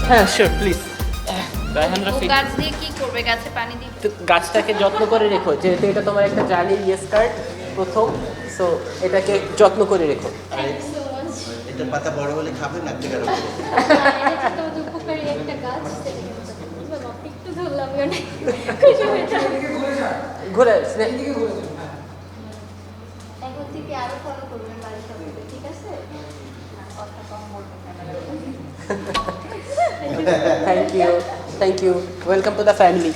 হ্যাঁ sure please. Raihan Rafi, গাছ দিয়ে কি করবে? গাছে পানি দিবে? তো গাছটাকে যত্ন করে রেখো, যেহেতু এটা তোমার একটা জার্নি স্টার্ট প্রথম, সো এটাকে যত্ন করে রেখো। Thank you so much. এটার পাতা বড় হলে খাবে না থেকে এটা তো উপকারী একটা গাছ, একটু ধরলাম অনেক খুশি হয়েছে। ঘুরে এখন থেকে আরো ফলো করবেন বাড়ির সবাইকে, ঠিক আছে? কথা কম বলবেন। Thank you, welcome to the family.